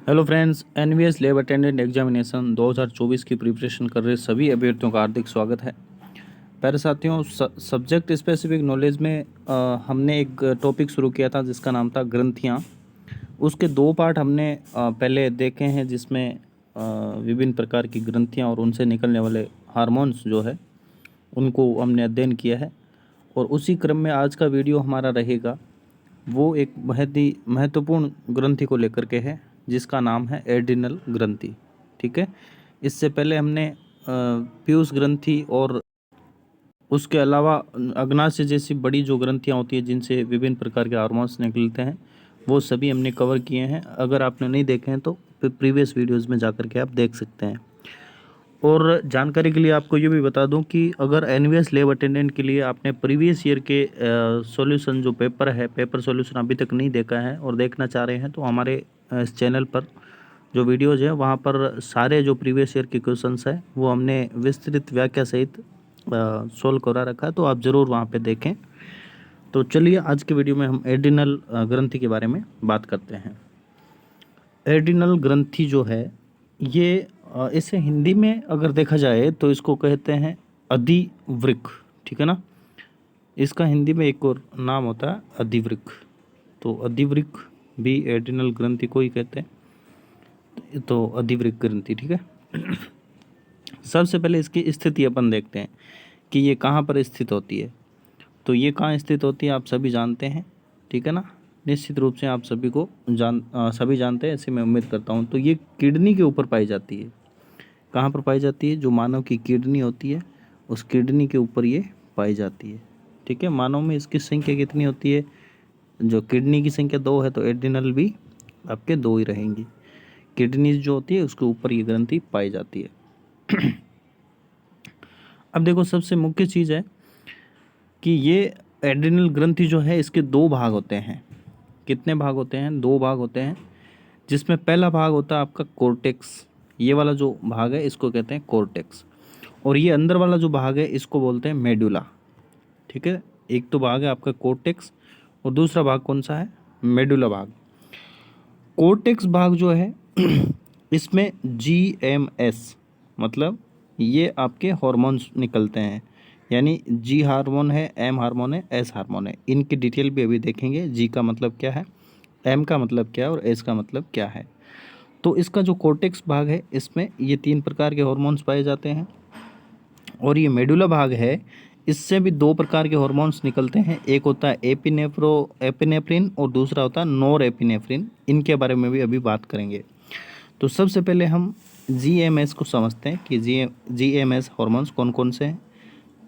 Hello friends, NVS lab attendant examination 2024 की preparation कर रहे सभी अभ्यर्थियों का हार्दिक स्वागत है। प्यारे साथियों, सब्जेक्ट स्पेसिफिक नॉलेज में हमने एक टॉपिक शुरू किया था जिसका नाम था ग्रंथियाँ। उसके दो पार्ट हमने पहले देखे हैं, जिसमें विभिन्न प्रकार की ग्रंथियाँ और उनसे निकलने वाले हार्मोन्स जो है उनको हमने अध्ययन किया है। और उसी क्रम में आज का वीडियो हमारा रहेगा, वो एक बहुत ही महत्वपूर्ण ग्रंथि को लेकर के है जिसका नाम है एड्रिनल ग्रंथि। ठीक है, इससे पहले हमने पीयूष ग्रंथि और उसके अलावा अग्नाशय जैसी बड़ी जो ग्रंथियाँ होती हैं जिनसे विभिन्न प्रकार के हार्मोन्स निकलते हैं, वो सभी हमने कवर किए हैं। अगर आपने नहीं देखे हैं तो प्रीवियस वीडियोज़ में जाकर के आप देख सकते हैं। और जानकारी के लिए आपको ये भी बता दूं कि अगर एनवीएस लैब अटेंडेंट के लिए आपने प्रीवियस ईयर के सॉल्यूशन जो पेपर सॉल्यूशन अभी तक नहीं देखा है और देखना चाह रहे हैं, तो हमारे इस चैनल पर जो वीडियोज़ है वहाँ पर सारे जो प्रीवियस ईयर के क्वेश्चंस है वो हमने विस्तृत व्याख्या सहित सोल्व करा रखा है, तो आप ज़रूर वहाँ पे देखें। तो चलिए आज के वीडियो में हम एड्रिनल ग्रंथि के बारे में बात करते हैं। एड्रिनल ग्रंथि जो है ये इसे हिंदी में अगर देखा जाए तो इसको कहते हैं अधिवृक्क। ठीक है ना, इसका हिंदी में एक और नाम होता है अधिवृक्क। तो अधिवृक्क भी एड्रिनल ग्रंथि को ही कहते हैं, तो अधिवृक्क ग्रंथि। ठीक है, सबसे पहले इसकी स्थिति अपन देखते हैं कि ये कहाँ पर स्थित होती है। तो ये कहाँ स्थित होती है आप सभी जानते हैं, ठीक है ना, निश्चित रूप से आप सभी को सभी जानते हैं, ऐसे मैं उम्मीद करता हूँ। तो ये किडनी के ऊपर पाई जाती है। कहाँ पर पाई जाती है? जो मानव की किडनी होती है उस किडनी के ऊपर ये पाई जाती है। ठीक है, मानव में इसकी संख्या कितनी होती है? जो किडनी की संख्या 2 है, तो एड्रिनल भी आपके 2 ही रहेंगी। किडनी जो होती है उसके ऊपर ये ग्रंथि पाई जाती है। अब देखो, सबसे मुख्य चीज़ है कि ये एड्रिनल ग्रंथि जो है इसके 2 भाग होते हैं। कितने भाग होते हैं? 2 भाग होते हैं, जिसमें पहला भाग होता है आपका कोर्टेक्स। ये वाला जो भाग है इसको कहते हैं कोर्टेक्स, और ये अंदर वाला जो भाग है इसको बोलते हैं मेडुला। ठीक है, एक तो भाग है आपका कोर्टेक्स और दूसरा भाग कौन सा है? मेडुला भाग। कोर्टेक्स भाग जो है इसमें जीएमएस मतलब ये आपके हॉर्मोन्स निकलते हैं, यानी जी हार्मोन है, एम हार्मोन है, एस हार्मोन है। इनकी डिटेल भी अभी देखेंगे। जी का मतलब क्या है, एम का मतलब क्या है और एस का मतलब क्या है। तो इसका जो कोर्टेक्स भाग है इसमें ये 3 प्रकार के हॉर्मोन्स पाए जाते हैं। और ये मेडुला भाग है, इससे भी 2 प्रकार के हॉर्मोन्स निकलते हैं। एक होता है एपिनेफ्रिन और दूसरा होता है नोर एपिनेफ्रिन। इनके बारे में भी अभी बात करेंगे। तो सबसे पहले हम जीएमएस को समझते हैं कि जीएमएस हॉर्मोन्स कौन कौन से हैं।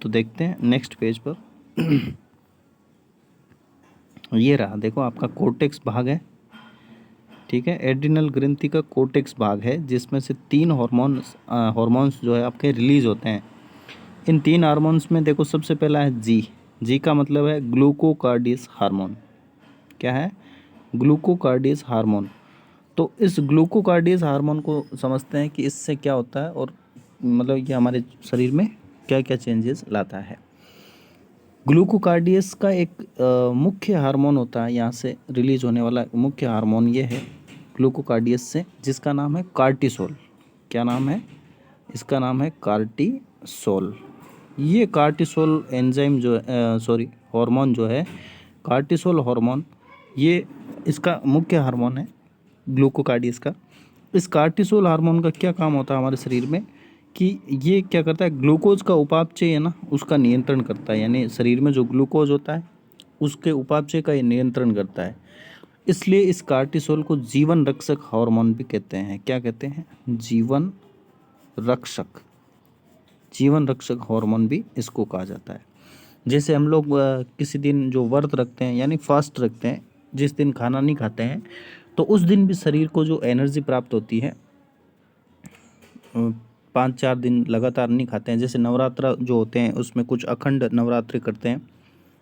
तो देखते हैं नेक्स्ट पेज पर। ये रहा, देखो आपका कोर्टेक्स भाग है। ठीक है, एड्रिनल ग्रंथि का कोर्टेक्स भाग है जिसमें से 3 हॉर्मोन्स जो है आपके रिलीज होते हैं। इन 3 हार्मोन्स में देखो, सबसे पहला है जी। जी का मतलब है ग्लूकोकार्डियस हार्मोन। क्या है? ग्लूकोकार्डियस हार्मोन। तो इस ग्लूकोकार्डियस हार्मोन को समझते हैं कि इससे क्या होता है और मतलब ये हमारे शरीर में क्या क्या चेंजेस लाता है। ग्लूकोकार्डियस का एक मुख्य हार्मोन होता है, यहाँ से रिलीज होने वाला मुख्य हार्मोन ये है ग्लूकोकार्डियस से, जिसका नाम है कार्टिसोल। क्या नाम है इसका? नाम है कार्टिसोल। ये कार्टिसोल एंजाइम जो हार्मोन जो है, कार्टिसोल हार्मोन, ये इसका मुख्य हार्मोन है ग्लूकोकार्डियस का। इस कार्टिसोल हार्मोन का क्या काम होता है हमारे शरीर में कि ये क्या करता है, ग्लूकोज का उपापचय है ना उसका नियंत्रण करता है। यानी शरीर में जो ग्लूकोज होता है उसके उपापचय का ये नियंत्रण करता है। इसलिए इस कार्टिसोल को जीवन रक्षक हार्मोन भी कहते हैं। क्या कहते हैं? जीवन रक्षक। जीवन रक्षक हार्मोन भी इसको कहा जाता है। जैसे हम लोग किसी दिन जो व्रत रखते हैं यानी फास्ट रखते हैं, जिस दिन खाना नहीं खाते हैं, तो उस दिन भी शरीर को जो एनर्जी प्राप्त होती है, 5-4 दिन लगातार नहीं खाते हैं। जैसे नवरात्र जो होते हैं उसमें कुछ अखंड नवरात्रि करते हैं,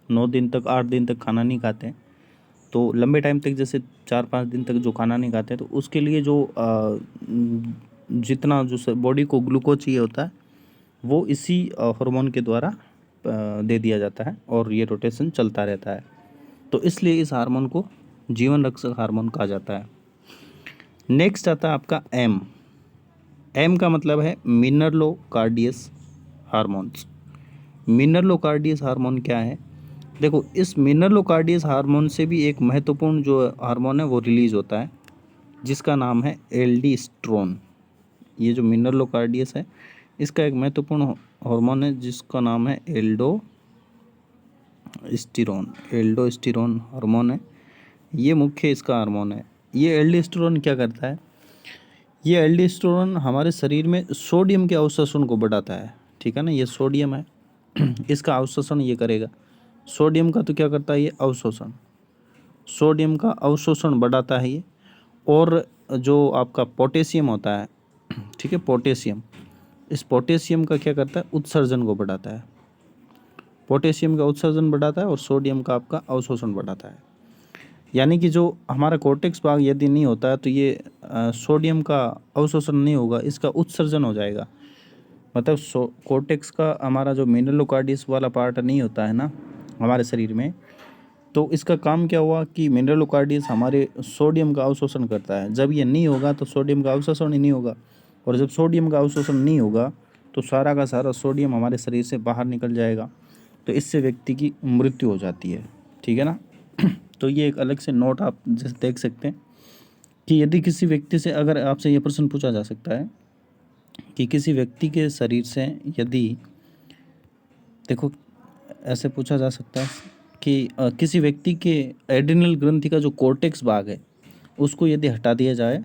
9 दिन तक 8 दिन तक खाना नहीं खाते हैं। तो लंबे टाइम तक जैसे 4-5 दिन तक जो खाना नहीं खाते हैं, तो उसके लिए जो जितना जो बॉडी को ग्लूकोज चाहिए होता है वो इसी हार्मोन के द्वारा दे दिया जाता है और ये रोटेशन चलता रहता है। तो इसलिए इस हार्मोन को जीवन रक्षक हार्मोन कहा जाता है। नेक्स्ट आता है आपका एम। एम का मतलब है मिनरलोकार्डियस हार्मोन्स। मिनरलोकार्डियस हार्मोन क्या है? देखो, इस मिनरलोकार्डियस हार्मोन से भी एक महत्वपूर्ण जो हार्मोन है वो रिलीज होता है, जिसका नाम है एल्डोस्टेरोन। ये जो मिनरलोकार्डियस है, इसका एक महत्वपूर्ण हार्मोन है जिसका नाम है एल्डोस्टेरोन। एल्डोस्टेरोन हार्मोन है, ये मुख्य इसका हार्मोन है। ये एल्डोस्टेरोन क्या करता है? ये एल्डोस्टेरोन हमारे शरीर में सोडियम के अवशोषण को बढ़ाता है। ठीक है ना, ये सोडियम है इसका अवशोषण ये करेगा। सोडियम का तो क्या करता है ये? अवशोषण। सोडियम का अवशोषण बढ़ाता है ये। और जो आपका पोटेशियम होता है, ठीक है, पोटेशियम, इस पोटेशियम का क्या करता है? उत्सर्जन को बढ़ाता है। पोटेशियम का उत्सर्जन बढ़ाता है और सोडियम का आपका अवशोषण बढ़ाता है। यानी कि जो हमारा कोर्टेक्स भाग यदि नहीं होता है तो ये सोडियम का अवशोषण नहीं होगा, इसका उत्सर्जन हो जाएगा। मतलब कोर्टेक्स का हमारा जो मिनरलोकार्डियस वाला पार्ट नहीं होता है ना हमारे शरीर में, तो इसका काम क्या हुआ कि मिनरलोकार्डियस हमारे सोडियम का अवशोषण करता है। जब ये नहीं होगा तो सोडियम का अवशोषण ही नहीं होगा, और जब सोडियम का अवशोषण नहीं होगा तो सारा का सारा सोडियम हमारे शरीर से बाहर निकल जाएगा, तो इससे व्यक्ति की मृत्यु हो जाती है। ठीक है ना तो ये एक अलग से नोट आप जैसे देख सकते हैं कि यदि किसी व्यक्ति से, अगर आपसे ये प्रश्न पूछा जा सकता है कि किसी व्यक्ति के शरीर से यदि, देखो ऐसे पूछा जा सकता है कि किसी व्यक्ति के एड्रिनल ग्रंथि का जो कोर्टेक्स भाग है उसको यदि हटा दिया जाए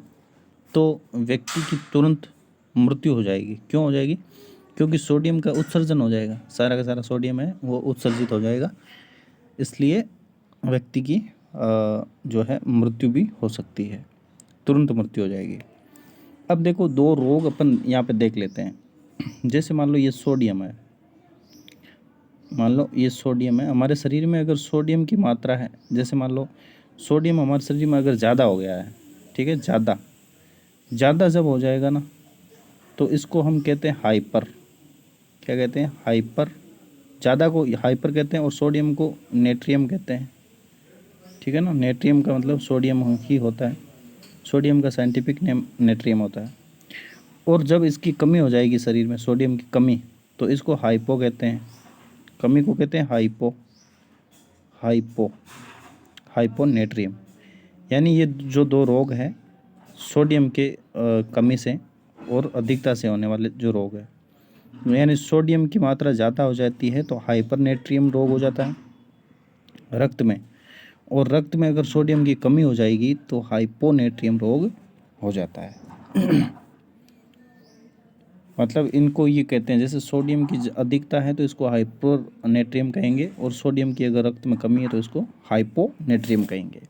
तो व्यक्ति की तुरंत मृत्यु हो जाएगी। क्यों हो जाएगी? क्योंकि सोडियम का उत्सर्जन हो जाएगा, सारा का सारा सोडियम है वो उत्सर्जित हो जाएगा, इसलिए व्यक्ति की जो है मृत्यु भी हो सकती है, तुरंत मृत्यु हो जाएगी। अब देखो, दो रोग अपन यहाँ पे देख लेते हैं। जैसे मान लो ये सोडियम है, मान लो ये सोडियम है हमारे शरीर में। अगर सोडियम की मात्रा है, जैसे मान लो सोडियम हमारे शरीर में अगर ज़्यादा हो गया है, ठीक है, ज़्यादा ज़्यादा जब हो जाएगा ना तो इसको हम कहते हैं हाइपर। क्या कहते हैं? हाइपर। ज़्यादा को हाइपर कहते हैं और सोडियम को नेट्रियम कहते हैं। ठीक है ना, नेट्रियम का मतलब सोडियम ही होता है, सोडियम का साइंटिफिक नेम नेट्रियम होता है। और जब इसकी कमी हो जाएगी शरीर में, सोडियम की कमी, तो इसको हाइपो कहते हैं। कमी को कहते हैं हाइपो, हाइपो हाइपोनेट्रियम। यानी ये जो दो रोग हैं सोडियम के कमी से और अधिकता से होने वाले जो रोग है, यानी सोडियम की मात्रा ज़्यादा हो जाती है तो हाइपरनेट्रियम रोग हो जाता है रक्त में, और रक्त में अगर सोडियम की कमी हो जाएगी तो हाइपोनेट्रियम रोग हो जाता है मतलब इनको ये कहते हैं, जैसे सोडियम की अधिकता है तो इसको हाइपोनेट्रियम कहेंगे, और सोडियम की अगर रक्त में कमी है तो इसको हाइपोनेट्रियम कहेंगे।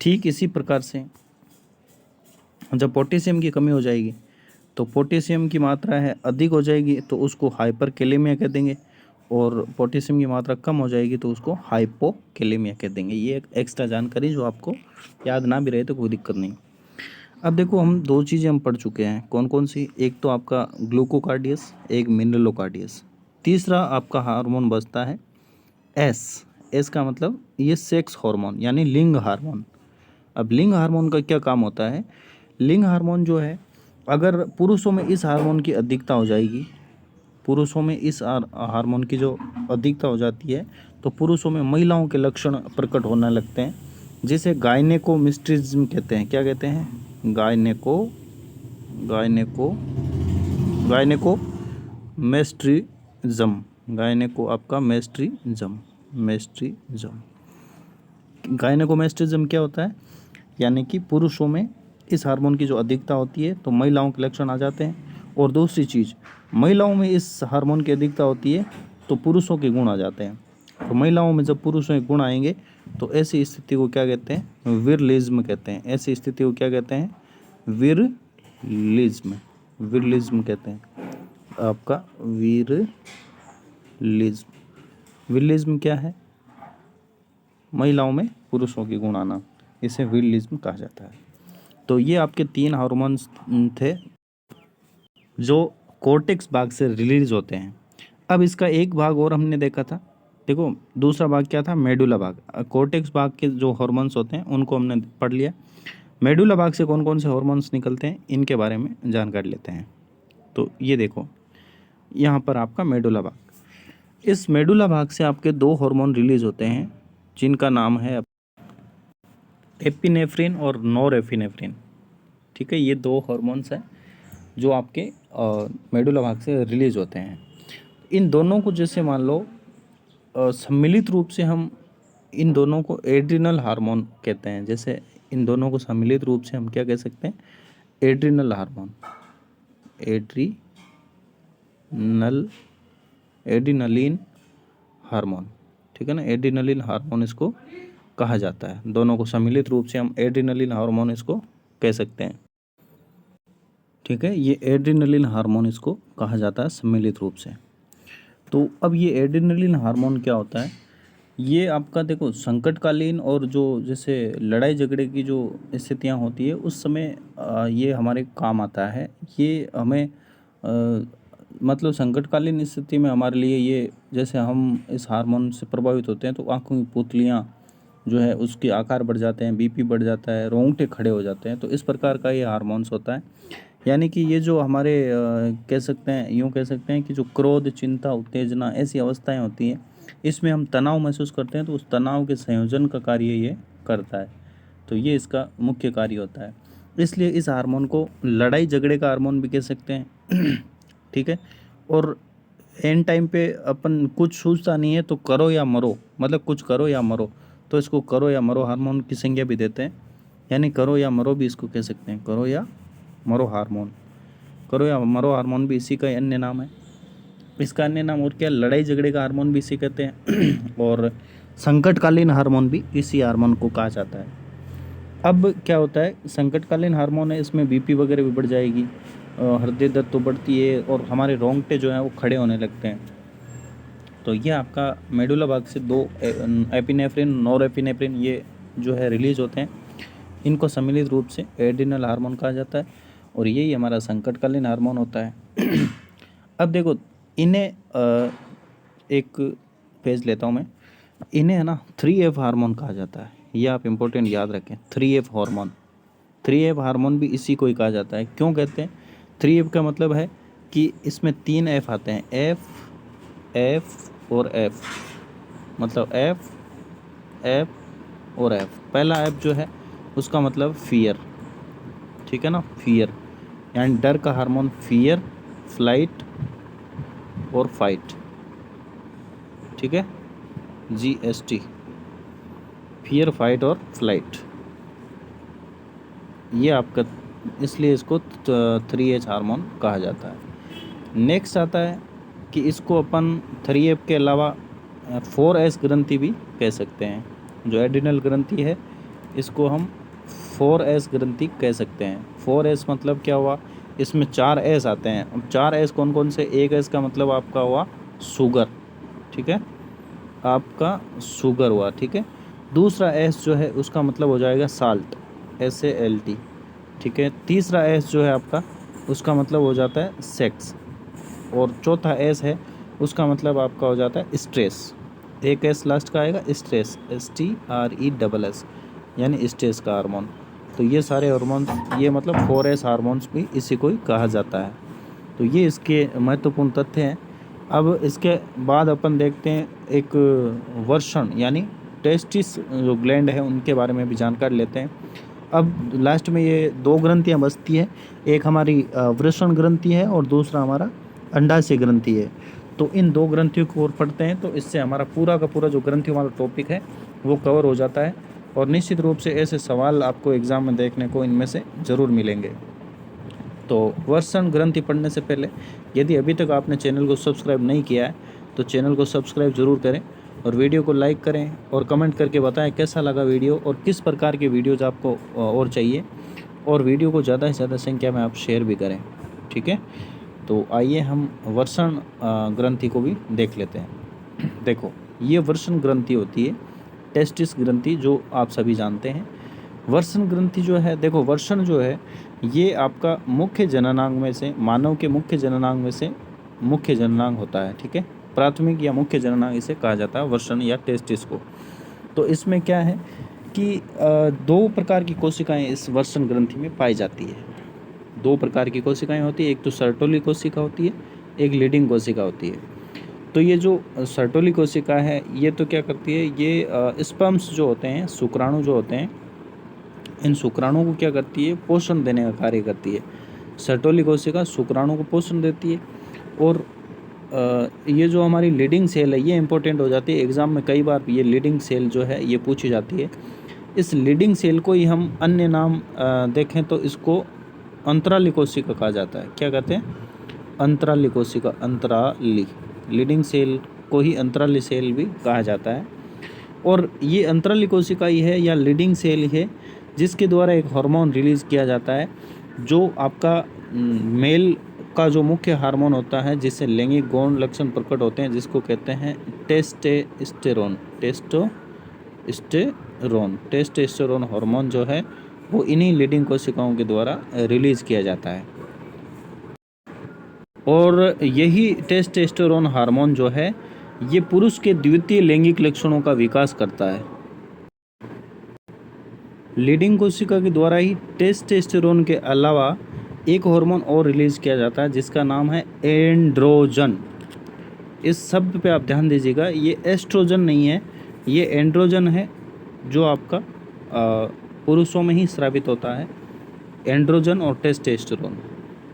ठीक इसी प्रकार से जब पोटेशियम की कमी हो जाएगी तो पोटेशियम की मात्रा है अधिक हो जाएगी तो उसको हाइपरकैलेमिया कह देंगे, और पोटेशियम की मात्रा कम हो जाएगी तो उसको हाइपोकैलेमिया कह देंगे। ये एक एक्स्ट्रा जानकारी जो आपको याद ना भी रहे तो कोई दिक्कत नहीं। अब देखो, हम दो चीज़ें हम पढ़ चुके हैं, कौन कौन सी? एक तो आपका ग्लूकोकार्डियस, एक मिनरलोकार्डियस। तीसरा आपका हार्मोन बचता है एस। एस का मतलब ये सेक्स हार्मोन यानी लिंग हार्मोन। अब लिंग हार्मोन का क्या काम होता है? लिंग हार्मोन जो है, अगर पुरुषों में इस हार्मोन की अधिकता हो जाएगी, पुरुषों में इस हार्मोन की जो अधिकता हो जाती है तो पुरुषों में महिलाओं के लक्षण प्रकट होने लगते हैं, जिसे गायनेकोमेस्ट्रिज्म कहते हैं। क्या कहते हैं? गायनेको गायनेको गायनेकोमेस्ट्रिज्म। गायनेको आपका मेस्ट्रिज्म। गायनेकोमेस्ट्रिज्म क्या होता है? यानी कि पुरुषों में इस हार्मोन की जो अधिकता होती है तो महिलाओं के लक्षण आ जाते हैं, और दूसरी चीज़, महिलाओं में इस हार्मोन की अधिकता होती है तो पुरुषों के गुण आ जाते हैं। तो महिलाओं में जब पुरुषों के गुण आएंगे तो ऐसी स्थिति को क्या कहते हैं? विरलिज्म कहते हैं। ऐसी स्थिति को क्या कहते हैं? विरलिज्म। विरलिज्म कहते हैं आपका, विरलिज्म। विरलिज्म क्या है? महिलाओं में पुरुषों के गुण आना, इसे विरलिज्म कहा जाता है। तो ये आपके 3 हार्मोन्स थे जो कोर्टेक्स भाग से रिलीज होते हैं। अब इसका एक भाग और हमने देखा था, देखो दूसरा भाग क्या था? मेडुला भाग। कोर्टेक्स भाग के जो हार्मोन्स होते हैं उनको हमने पढ़ लिया। मेडुला भाग से कौन कौन से हार्मोन्स निकलते हैं इनके बारे में जानकारी लेते हैं। तो ये देखो यहाँ पर आपका मेडुला भाग, इस मेडुला भाग से आपके दो हार्मोन रिलीज होते हैं जिनका नाम है एपिनेफ्रिन और नॉरएपिनेफ्रिन। ठीक है, ये दो हार्मोन्स हैं जो आपके मेडुला भाग से रिलीज होते हैं। इन दोनों को जैसे मान लो सम्मिलित रूप से हम इन दोनों को एड्रिनल हार्मोन कहते हैं। जैसे इन दोनों को सम्मिलित रूप से हम क्या कह सकते हैं, एड्रिनल हार्मोन, एड्रिनलिन हार्मोन। ठीक है ना, एड्रिनलिन हार्मोन इसको कहा जाता है। दोनों को सम्मिलित रूप से हम एड्रिनलिन हार्मोन इसको कह सकते हैं। ठीक है, ये एड्रिनलिन हार्मोन इसको कहा जाता है सम्मिलित रूप से। तो अब ये एड्रिनलिन हार्मोन क्या होता है, ये आपका देखो संकटकालीन और जो जैसे लड़ाई झगड़े की जो स्थितियाँ होती है उस समय ये हमारे काम आता है। ये हमें मतलब संकटकालीन स्थिति में हमारे लिए ये, जैसे हम इस हार्मोन से प्रभावित होते हैं तो आँखों की पुतलियाँ जो है उसके आकार बढ़ जाते हैं, बीपी बढ़ जाता है, रोंगटे खड़े हो जाते हैं। तो इस प्रकार का ये हार्मोन्स होता है। यानी कि ये जो हमारे कह सकते हैं, यूँ कह सकते हैं कि जो क्रोध, चिंता, उत्तेजना ऐसी अवस्थाएं होती हैं, इसमें हम तनाव महसूस करते हैं तो उस तनाव के संयोजन का कार्य ये करता है। तो ये इसका मुख्य कार्य होता है। इसलिए इस हार्मोन को लड़ाई झगड़े का हार्मोन भी कह सकते हैं। ठीक है, और एंड टाइम पे अपन कुछ सूझता नहीं है तो करो या मरो, मतलब कुछ करो या मरो, तो इसको करो या मरो हार्मोन की संज्ञा भी देते हैं। यानी करो या मरो भी इसको कह सकते हैं, करो या मरो हार्मोन। करो या मरो हार्मोन भी इसी का अन्य नाम है। इसका अन्य नाम और क्या, लड़ाई झगड़े का हार्मोन भी इसी कहते हैं और संकटकालीन हार्मोन भी इसी हार्मोन को कहा जाता है। अब क्या होता है, संकटकालीन हार्मोन है, इसमें बीपी वगैरह भी बढ़ जाएगी, हृदय दर्द तो बढ़ती है और हमारे रोंगटे जो हैं वो खड़े होने लगते हैं। तो ये आपका मेडुला भाग से दो एपिनेफ्रिन, नॉरएपिनेफ्रिन ये जो है रिलीज होते हैं। इनको सम्मिलित रूप से एड्रिनल हार्मोन कहा जाता है और यही हमारा संकटकालीन हार्मोन होता है। अब देखो इन्हें एक पेज लेता हूँ मैं, इन्हें है ना 3F हार्मोन कहा जाता है। ये आप इम्पोर्टेंट याद रखें, 3F हार्मोन। 3F हार्मोन भी इसी को ही कहा जाता है। क्यों कहते हैं, 3F का मतलब है कि इसमें 3 F आते हैं, F और F, मतलब F और F। पहला F जो है उसका मतलब फियर। ठीक है ना, फियर यानी डर का हार्मोन, फियर, फ्लाइट और फाइट। ठीक है, GST, फियर, फाइट और फ्लाइट, ये आपका, इसलिए इसको 3H हार्मोन कहा जाता है। नेक्स्ट आता है कि इसको अपन 3F के अलावा 4S ग्रंथि भी कह सकते हैं। जो एड्रिनल ग्रंथि है इसको हम 4S ग्रंथि कह सकते हैं। 4S मतलब क्या हुआ, इसमें 4 S आते हैं। अब 4 S कौन कौन से, एक S का मतलब आपका हुआ शुगर। ठीक है, आपका शुगर हुआ। ठीक है, दूसरा S जो है उसका मतलब हो जाएगा साल्ट, SALT। ठीक है, तीसरा S जो है आपका उसका मतलब हो जाता है सेक्स, और चौथा S है उसका मतलब आपका हो जाता है स्ट्रेस। एक S लास्ट का आएगा, स्ट्रेस, STRESS, यानी स्ट्रेस का हार्मोन। तो ये सारे हार्मोन्स, ये मतलब 4S हार्मोन्स भी इसी को ही कहा जाता है। तो ये इसके महत्वपूर्ण तथ्य हैं। अब इसके बाद अपन देखते हैं एक वर्षण यानी टेस्टिस जो ग्लैंड है उनके बारे में भी जानकारी लेते हैं। अब लास्ट में ये दो ग्रंथियाँ बचती हैं, एक हमारी वृषण ग्रंथि है और दूसरा हमारा अंडाशय ग्रंथि है। तो इन दो ग्रंथियों को और पढ़ते हैं तो इससे हमारा पूरा का पूरा जो ग्रंथियों वाला टॉपिक है वो कवर हो जाता है। और निश्चित रूप से ऐसे सवाल आपको एग्ज़ाम में देखने को इनमें से ज़रूर मिलेंगे। तो वृषण ग्रंथि पढ़ने से पहले यदि अभी तक आपने चैनल को सब्सक्राइब नहीं किया है तो चैनल को सब्सक्राइब ज़रूर करें और वीडियो को लाइक करें और कमेंट करके बताएं कैसा लगा वीडियो और किस प्रकार के वीडियोज़ आपको और चाहिए, और वीडियो को ज़्यादा से ज़्यादा संख्या में आप शेयर भी करें। ठीक है, तो आइए हम वृषण ग्रंथि को भी देख लेते हैं। देखो ये वृषण ग्रंथि होती है, टेस्टिस ग्रंथि जो आप सभी जानते हैं। वृषण ग्रंथि जो है, देखो वृषण जो है ये आपका मुख्य जननांग में से, मानव के मुख्य जननांग में से मुख्य जननांग होता है। ठीक है, प्राथमिक या मुख्य जननांग इसे कहा जाता है वृषण या टेस्टिस को। तो इसमें क्या है इसकी दो प्रकार की कोशिकाएं इस वर्षण ग्रंथि में पाई जाती है। दो प्रकार की कोशिकाएं होती है, एक तो सर्टोली कोशिका होती है, एक लीडिंग कोशिका होती है। तो ये जो सर्टोली कोशिका है ये तो क्या करती है, ये स्पर्म्स जो होते हैं, शुक्राणु जो होते हैं, इन शुक्राणुओं को क्या करती है, पोषण देने का कार्य करती है। सर्टोली कोशिका शुक्राणु को पोषण देती है। और ये जो हमारी लीडिंग सेल है ये इंपॉर्टेंट हो जाती है एग्ज़ाम में, कई बार ये लीडिंग सेल जो है ये पूछी जाती है। इस लीडिंग सेल को ही हम अन्य नाम देखें तो इसको अंतराली कोशिका कहा जाता है। क्या कहते हैं, अंतराली कोशिका, अंतराली। लीडिंग सेल को ही अंतराली सेल भी कहा जाता है। और ये अंतराली कोशिका ही है या लीडिंग सेल है जिसके द्वारा एक हार्मोन रिलीज़ किया जाता है जो आपका मेल का जो मुख्य हार्मोन होता है जिससे लैंगिक गौण लक्षण प्रकट होते हैं, जिसको कहते हैं टेस्टोस्टेरोन। टेस्टोस्टेरोन हार्मोन जो है वो इन्हीं लीडिंग कोशिकाओं के द्वारा रिलीज़ किया जाता है। और यही टेस्टोस्टेरोन हार्मोन जो है ये पुरुष के द्वितीय लैंगिक लक्षणों का विकास करता है। लीडिंग कोशिका के द्वारा ही टेस्टोस्टेरोन के अलावा एक हार्मोन और रिलीज़ किया जाता है जिसका नाम है एंड्रोजन। इस शब्द पे आप ध्यान दीजिएगा, ये एस्ट्रोजन नहीं है, ये एंड्रोजन है जो आपका पुरुषों में ही स्रावित होता है। एंड्रोजन और टेस्टोस्टेरोन,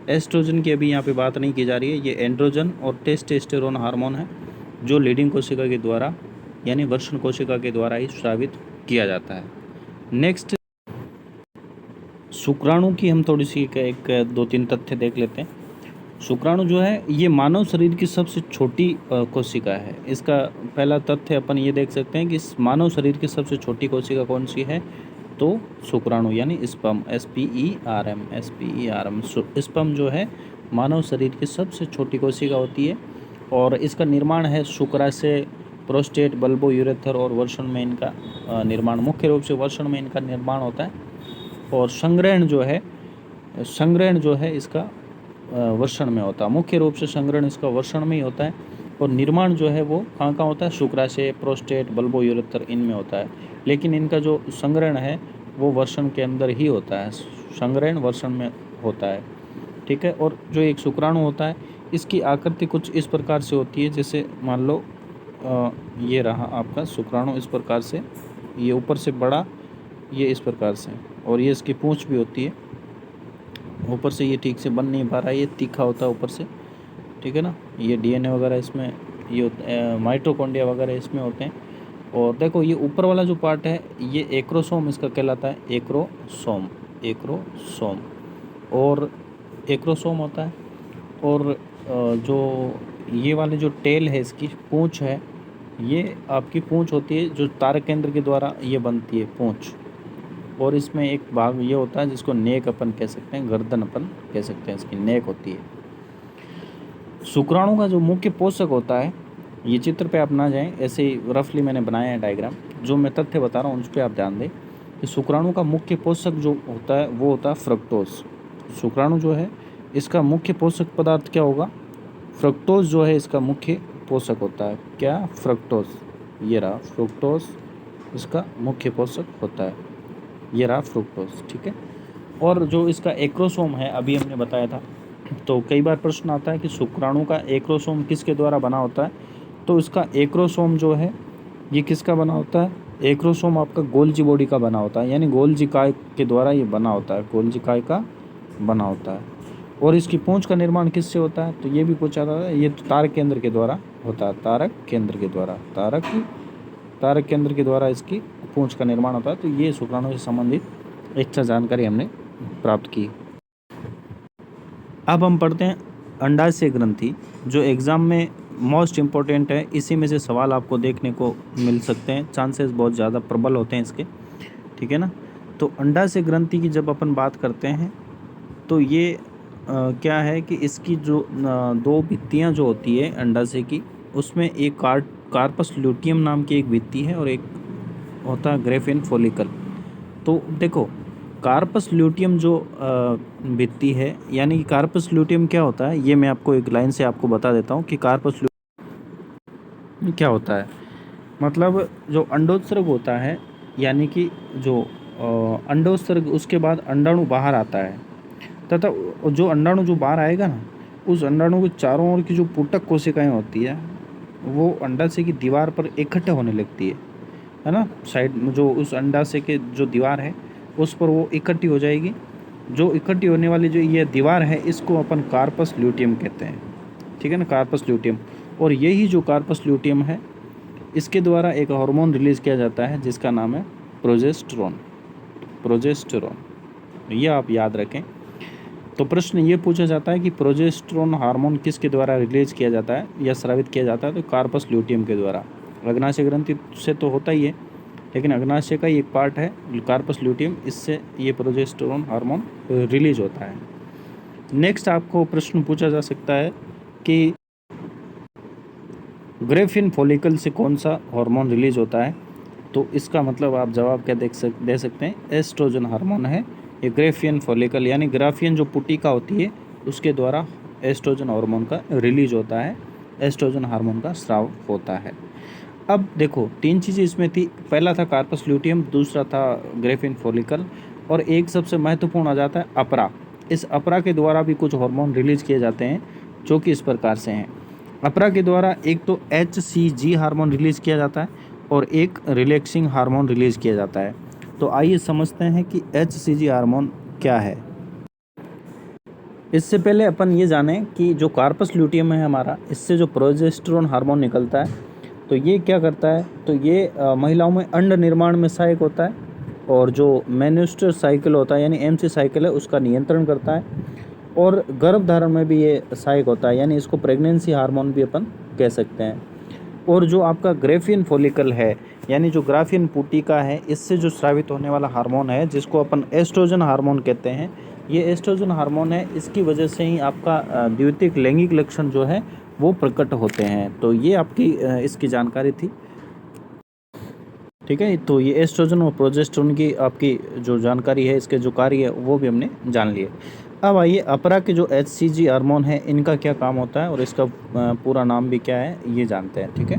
एस्ट्रोजन की अभी यहाँ पे बात नहीं की जा रही है। ये एंड्रोजन और टेस्टोस्टेरोन हार्मोन है जो लीडिंग कोशिका के द्वारा यानी वर्षण कोशिका के द्वारा ही स्रावित किया जाता है। नेक्स्ट, शुक्राणु की हम थोड़ी सी एक दो तीन तथ्य देख लेते हैं। शुक्राणु जो है ये मानव शरीर की सबसे छोटी कोशिका है। इसका पहला तथ्य अपन ये देख सकते हैं कि मानव शरीर की सबसे छोटी कोशिका कौन सी है, तो शुक्राणु यानी स्पर्म, SPERM। स्पर्म जो है मानव शरीर की सबसे छोटी कोशिका होती है और इसका निर्माण है शुक्राशय, प्रोस्टेट, बल्बो यूरेथर और वर्षण में इनका निर्माण, मुख्य रूप से वर्षण में इनका निर्माण होता है। और संग्रहण जो है इसका वर्षण में होता है, मुख्य रूप से संग्रहण इसका वर्षण में ही होता है। और निर्माण जो है वो कहाँ होता है, शुक्राशय, प्रोस्टेट, बल्बो यूरेथर इनमें होता है। लेकिन इनका जो संग्रहण है वो वर्षण के अंदर ही होता है, संग्रहण वर्षण में होता है, ठीक है। और जो एक शुक्राणु होता है इसकी आकृति कुछ इस प्रकार से होती है, जैसे मान लो ये रहा आपका शुक्राणु इस प्रकार से, ये ऊपर से बड़ा, ये इस प्रकार से, और ये इसकी पूंछ भी होती है। ऊपर से ये ठीक से बन नहीं पा रहा है, ये तीखा होता है ऊपर से, ठीक है ना। ये DNA वगैरह इसमें ये माइटोकॉन्ड्रिया वगैरह इसमें होते हैं। और देखो ये ऊपर वाला जो पार्ट है ये एक्रोसोम इसका कहलाता है, एक्रोसोम और एक्रोसोम होता है। और जो ये वाले जो टेल है, इसकी पूंछ है, ये आपकी पूंछ होती है जो तारक केंद्र के द्वारा ये बनती है पूंछ। और इसमें एक भाग ये होता है जिसको नेक अपन कह सकते हैं, गर्दन अपन कह सकते हैं, इसकी नेक होती है। शुक्राणु का जो मुख्य पोषक होता है, ये चित्र पे आप ना जाएं, ऐसे ही रफली मैंने बनाया है डायग्राम, जो मैं तथ्य बता रहा हूँ उस पर आप ध्यान दें कि शुक्राणु का मुख्य पोषक जो होता है वो होता है फ्रक्टोज। शुक्राणु जो है इसका मुख्य पोषक पदार्थ क्या होगा, फ्रक्टोज जो है इसका मुख्य पोषक होता है। क्या, फ्रक्टोज, ये रहा फ्रुक्टोज इसका मुख्य पोषक होता है, ये रहा फ्रुक्टोज, ठीक है। और जो इसका एक्रोसोम है अभी हमने बताया था, तो कई बार प्रश्न आता है कि शुक्राणु का एक्रोसोम किसके द्वारा बना होता है, तो इसका एक्रोसोम जो है ये किसका बना होता है, एक्रोसोम आपका गोल्जी बॉडी का बना होता है, यानी गोल्जी काय के द्वारा ये बना होता है, गोल्जी काय का बना होता है। और इसकी पूंछ का निर्माण किससे होता है, तो ये भी पूछा था, ये तो तारक केंद्र के द्वारा होता है, तारक केंद्र के द्वारा इसकी पूंछ का निर्माण होता है। तो ये शुक्राणु से संबंधित एक्स्ट्रा जानकारी हमने प्राप्त की। अब हम पढ़ते हैं अंडाशय ग्रंथि, जो एग्ज़ाम में मोस्ट इम्पोर्टेंट है। इसी में से सवाल आपको देखने को मिल सकते हैं, चांसेस बहुत ज़्यादा प्रबल होते हैं इसके, ठीक है ना। तो अंडाशय ग्रंथि की जब अपन बात करते हैं तो ये क्या है कि इसकी जो दो भित्तियाँ जो होती है अंडाशय की, उसमें एक कार्पस ल्यूटियम नाम की एक भित्ति है और एक होता है ग्रेफिन फॉलिकल। तो देखो कार्पस ल्यूटियम जो भित्ति है, यानी कि कार्पस ल्यूटियम क्या होता है, ये मैं आपको एक लाइन से आपको बता देता हूँ कि कार्पस ल्यूटियम क्या होता है। मतलब जो अंडोत्सर्ग होता है यानी कि जो अंडोत्सर्ग उसके बाद अंडाणु बाहर आता है, तथा जो अंडाणु जो बाहर आएगा ना, उस अंडाणु के चारों ओर की जो पुटक कोशिकाएं होती है वो अंडाशय की दीवार पर इकट्ठे होने लगती है ना। साइड में जो उस अंडाशय के जो दीवार है उस पर वो इकट्ठी हो जाएगी। जो इकट्ठी होने वाली जो ये दीवार है इसको अपन कार्पस ल्यूटियम कहते हैं, ठीक है ना, कार्पस ल्यूटियम। और यही जो कार्पस ल्यूटियम है इसके द्वारा एक हार्मोन रिलीज किया जाता है जिसका नाम है प्रोजेस्टेरॉन। प्रोजेस्टेरॉन ये आप याद रखें। तो प्रश्न ये पूछा जाता है कि प्रोजेस्टेरॉन हार्मोन किसके द्वारा रिलीज किया जाता है या स्रावित किया जाता है, तो कार्पस ल्यूटियम के द्वारा। अग्नाशय ग्रंथि से तो होता ही है, लेकिन अग्नाशय का ही एक पार्ट है कार्पस ल्यूटियम, इससे ये प्रोजेस्टेरॉन हार्मोन रिलीज होता है। नेक्स्ट आपको प्रश्न पूछा जा सकता है कि ग्रेफिन फॉलिकल से कौन सा हार्मोन रिलीज होता है, तो इसका मतलब आप जवाब क्या दे सकते हैं, एस्ट्रोजन हार्मोन है ये ग्रेफियन फॉलिकल, यानी ग्राफियन जो पुटिका होती है उसके द्वारा एस्ट्रोजन हार्मोन का रिलीज होता है, एस्ट्रोजन हार्मोन का स्राव होता है। अब देखो 3 चीज़ें इसमें थी, पहला था कार्पस ल्यूटियम, दूसरा था ग्रेफिन फॉलिकल, और एक सबसे महत्वपूर्ण आ जाता है अपरा। इस अपरा के द्वारा भी कुछ हार्मोन रिलीज किए जाते हैं जो कि इस प्रकार से हैं। अपरा के द्वारा एक तो HCG हार्मोन रिलीज किया जाता है और एक रिलैक्सिंग हार्मोन रिलीज किया जाता है। तो आइए समझते हैं कि HCG हार्मोन क्या है। इससे पहले अपन ये जानें कि जो कार्पस ल्यूटियम है हमारा, इससे जो प्रोजेस्टेरॉन हार्मोन निकलता है तो ये क्या करता है, तो ये महिलाओं में अंड निर्माण में सहायक होता है, और जो मेन्स्ट्रुअल साइकिल होता है यानी MC साइकिल है उसका नियंत्रण करता है, और गर्भधारण में भी ये सहायक होता है, यानी इसको प्रेगनेंसी हार्मोन भी अपन कह सकते हैं। और जो आपका ग्रेफियन फॉलिकल है यानी जो ग्राफियन पुटिका है, इससे जो स्रावित होने वाला हार्मोन है जिसको अपन एस्ट्रोजन हार्मोन कहते हैं, ये एस्ट्रोजन हार्मोन है, इसकी वजह से ही आपका द्वितीयक लैंगिक लक्षण जो है वो प्रकट होते हैं। तो ये आपकी इसकी जानकारी थी, ठीक है। तो ये एस्ट्रोजन और प्रोजेस्टेरॉन की आपकी जो जानकारी है, इसके जो कार्य है वो भी हमने जान लिए। अब आइए अपरा के जो HCG हार्मोन है इनका क्या काम होता है और इसका पूरा नाम भी क्या है ये जानते हैं, ठीक है।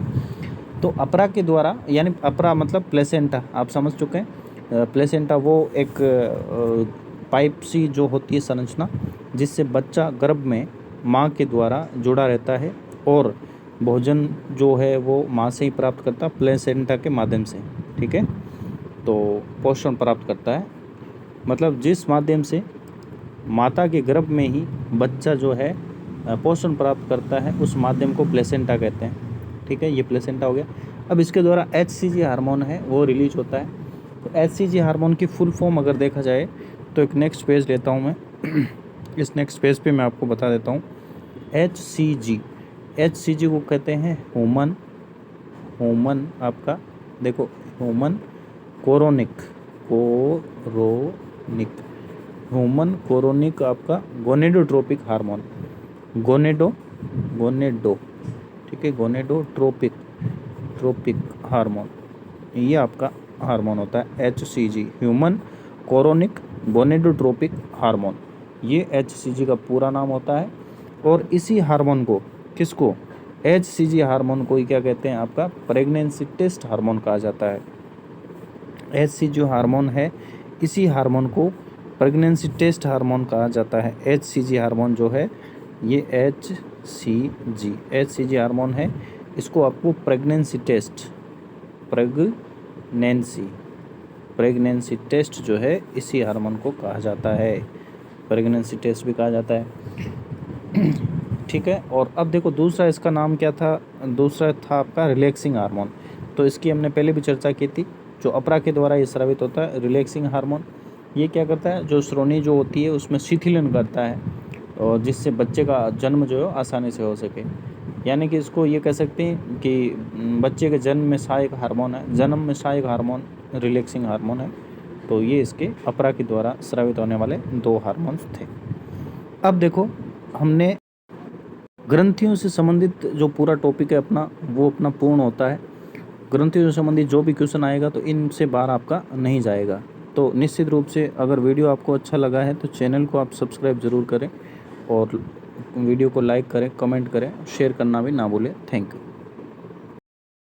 तो अपरा के द्वारा, यानी अपरा मतलब प्लेसेंटा, आप समझ चुके हैं। प्लेसेंटा वो एक पाइप सी जो होती है संरचना जिससे बच्चा गर्भ में माँ के द्वारा जुड़ा रहता है और भोजन जो है वो माँ से ही प्राप्त करता है, प्लेसेंटा के माध्यम से, ठीक है। तो पोषण प्राप्त करता है, मतलब जिस माध्यम से माता के गर्भ में ही बच्चा जो है पोषण प्राप्त करता है उस माध्यम को प्लेसेंटा कहते हैं, ठीक है। ये प्लेसेंटा हो गया। अब इसके द्वारा HCG हार्मोन है वो रिलीज होता है। तो HCG हार्मोन की फुल फॉर्म अगर देखा जाए तो एक नेक्स्ट पेज लेता हूँ मैं इस नेक्स्ट पेज पे मैं आपको बता देता हूँ। HCG को कहते हैं ह्यूमन आपका देखो ह्यूमन कोरोनिक आपका गोनेडोट्रोपिक हार्मोन, गोनेडो ठीक है, गोनेडोट्रोपिक हार्मोन, ये आपका हार्मोन होता है HCG, human chorionic gonadotropic hormone. ये HCG का पूरा नाम होता है। और इसी हार्मोन को किसको, HCG हार्मोन को ही क्या कहते हैं, आपका प्रेगनेंसी टेस्ट हार्मोन कहा जाता है। HCG हार्मोन है, इसी हार्मोन को प्रेगनेंसी टेस्ट हार्मोन कहा जाता है। HCG हार्मोन जो है ये HCG हार्मोन है, इसको आपको प्रेगनेंसी टेस्ट जो है इसी हार्मोन को कहा जाता है, प्रेगनेंसी टेस्ट भी कहा जाता है, ठीक है। और अब देखो दूसरा इसका नाम क्या था, दूसरा था आपका रिलैक्सिंग हार्मोन। तो इसकी हमने पहले भी चर्चा की थी, जो अपरा के द्वारा ये स्रावित होता है रिलैक्सिंग हार्मोन। ये क्या करता है, जो श्रोणी जो होती है उसमें शिथिलन करता है और जिससे बच्चे का जन्म जो है आसानी से हो सके, यानी कि इसको ये कह सकते हैं कि बच्चे के जन्म में सहायक हार्मोन है, जन्म में सहायक हार्मोन रिलैक्सिंग हार्मोन है। तो ये इसके अपरा के द्वारा स्रावित होने वाले 2 हार्मोन्स थे। अब देखो हमने ग्रंथियों से संबंधित जो पूरा टॉपिक है अपना वो अपना पूर्ण होता है। ग्रंथियों से संबंधित जो भी क्वेश्चन आएगा तो इनसे बाहर आपका नहीं जाएगा। तो निश्चित रूप से अगर वीडियो आपको अच्छा लगा है तो चैनल को आप सब्सक्राइब ज़रूर करें और वीडियो को लाइक करें, कमेंट करें, शेयर करना भी ना भूलें। Thank you.